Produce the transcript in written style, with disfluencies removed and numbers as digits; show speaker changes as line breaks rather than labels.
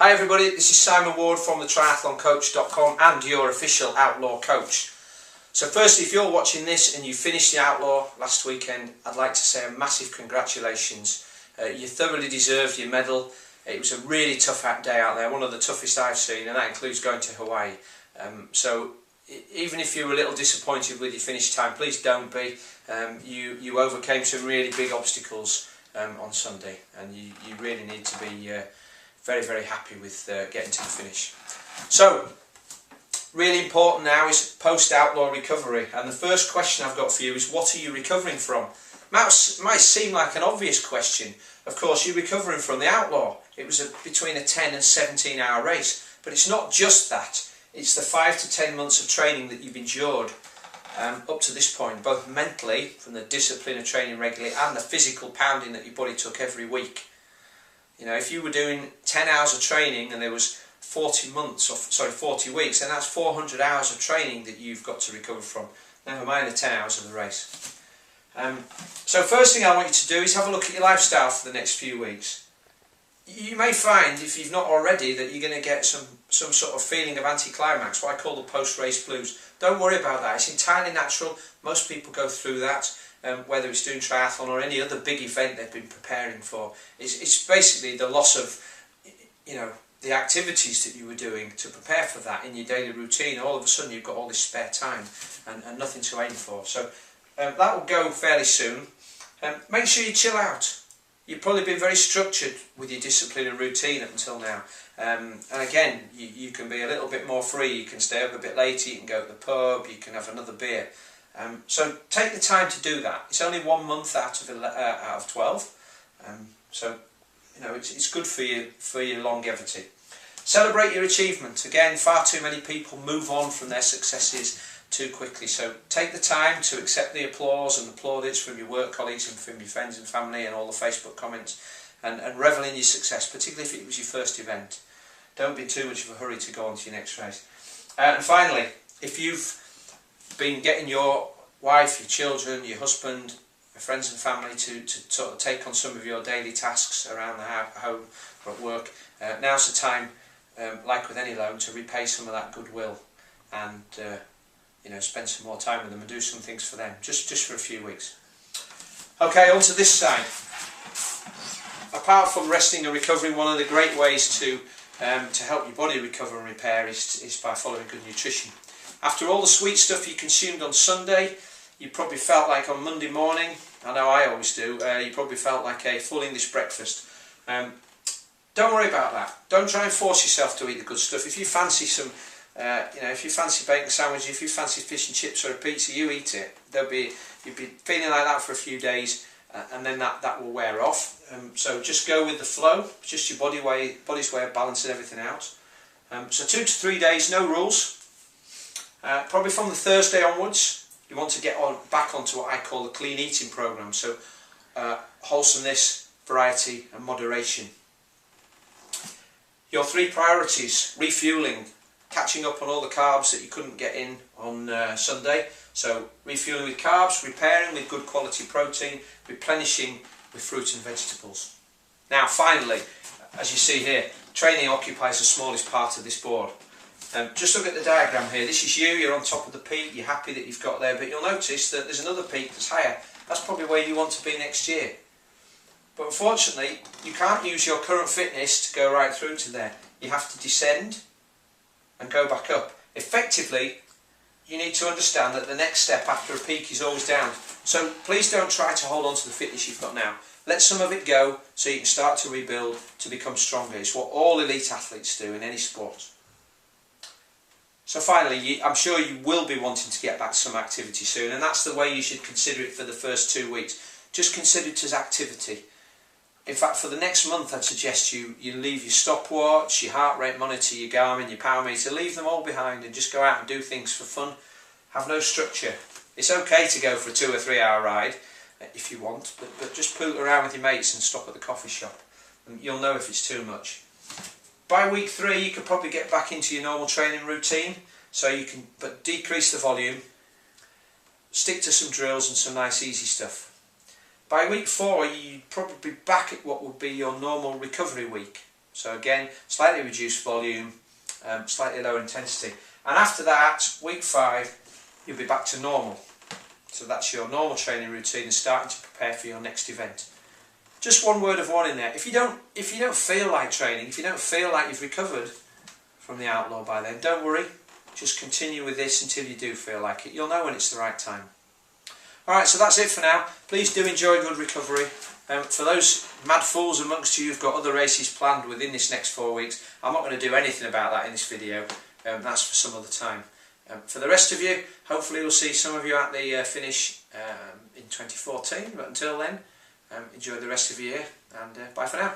Hi everybody, this is Simon Ward from TheTriathlonCoach.com and your official Outlaw coach. So firstly, if you're watching this and you finished the Outlaw last weekend, I'd like to say a massive congratulations. You thoroughly deserved your medal. It was a really tough day out there, one of the toughest I've seen, and that includes going to Hawaii. So even if you were a little disappointed with your finish time, please don't be. You overcame some really big obstacles on Sunday, and you really need to be very, very happy with getting to the finish. So, really important now is Post Outlaw recovery, and the first question I've got for you is, what are you recovering from? Might seem like an obvious question. Of course, you're recovering from the Outlaw. It was between a 10 and 17 hour race, but it's not just that. It's the 5 to 10 months of training that you've endured up to this point, both mentally, from the discipline of training regularly, and the physical pounding that your body took every week. You know, if you were doing 10 hours of training and there was 40 weeks, then that's 400 hours of training that you've got to recover from, never mind the 10 hours of the race. So first thing I want you to do is have a look at your lifestyle for the next few weeks. You may find, if you've not already, that you're going to get some sort of feeling of anticlimax, what I call the post-race blues. Don't worry about that, it's entirely natural. Most people go through that. Whether it's doing triathlon or any other big event they've been preparing for. It's basically the loss of, you know, the activities that you were doing to prepare for that in your daily routine. All of a sudden you've got all this spare time and nothing to aim for. So that will go fairly soon. Make sure you chill out. You've probably been very structured with your discipline and routine up until now. And again, you can be a little bit more free. You can stay up a bit later, you can go to the pub, you can have another beer. So take the time to do that. It's only 1 month out of 12, so you know it's good for your longevity. Celebrate your achievement. Again, far too many people move on from their successes too quickly. So take the time to accept the applause and the plaudits from your work colleagues and from your friends and family and all the Facebook comments, and revel in your success, particularly if it was your first event. Don't be in too much of a hurry to go on to your next race. And finally, if you've been getting your wife, your children, your husband, your friends and family to sort of take on some of your daily tasks around the home or at work, now's the time, like with any loan, to repay some of that goodwill and you know, spend some more time with them and do some things for them, just for a few weeks. Okay, on to this side. Apart from resting and recovery, one of the great ways to help your body recover and repair is by following good nutrition. After all the sweet stuff you consumed on Sunday, you probably felt like on Monday morning, I know I always do, you probably felt like a full English breakfast. Don't worry about that. Don't try and force yourself to eat the good stuff. If you fancy some, you know, if you fancy bacon sandwich, if you fancy fish and chips or a pizza, you eat it. You'll be feeling like that for a few days, and then that will wear off. So just go with the flow, just your body's way of balancing everything out. So 2 to 3 days, no rules. Probably from the Thursday onwards, you want to get back onto what I call the clean eating program. So wholesomeness, variety and moderation. Your 3 priorities: refueling, catching up on all the carbs that you couldn't get in on Sunday. So refueling with carbs, repairing with good quality protein, replenishing with fruit and vegetables. Now finally, as you see here, training occupies the smallest part of this board. Just look at the diagram here. This is you're on top of the peak, you're happy that you've got there, but you'll notice that there's another peak that's higher. That's probably where you want to be next year. But unfortunately, you can't use your current fitness to go right through to there. You have to descend and go back up. Effectively, you need to understand that the next step after a peak is always down. So please don't try to hold on to the fitness you've got now. Let some of it go so you can start to rebuild, to become stronger. It's what all elite athletes do in any sport. So finally, I'm sure you will be wanting to get back to some activity soon, and that's the way you should consider it for the first 2 weeks. Just consider it as activity. In fact, for the next month, I'd suggest you leave your stopwatch, your heart rate monitor, your Garmin, your power meter, leave them all behind and just go out and do things for fun. Have no structure. It's okay to go for a 2 or 3 hour ride if you want, but just poot around with your mates and stop at the coffee shop. And you'll know if it's too much. By week 3, you could probably get back into your normal training routine, so you can, but decrease the volume, stick to some drills and some nice easy stuff. By week 4, you'd probably be back at what would be your normal recovery week. So again, slightly reduced volume, slightly lower intensity. And after that, week 5, you'll be back to normal. So that's your normal training routine and starting to prepare for your next event. Just one word of warning there. If you don't feel like training, if you don't feel like you've recovered from the Outlaw by then, don't worry. Just continue with this until you do feel like it. You'll know when it's the right time. Alright, so that's it for now. Please do enjoy good recovery. For those mad fools amongst you who've got other races planned within this next 4 weeks, I'm not going to do anything about that in this video. That's for some other time. For the rest of you, hopefully we'll see some of you at the finish in 2014. But until then, enjoy the rest of your year, and bye for now.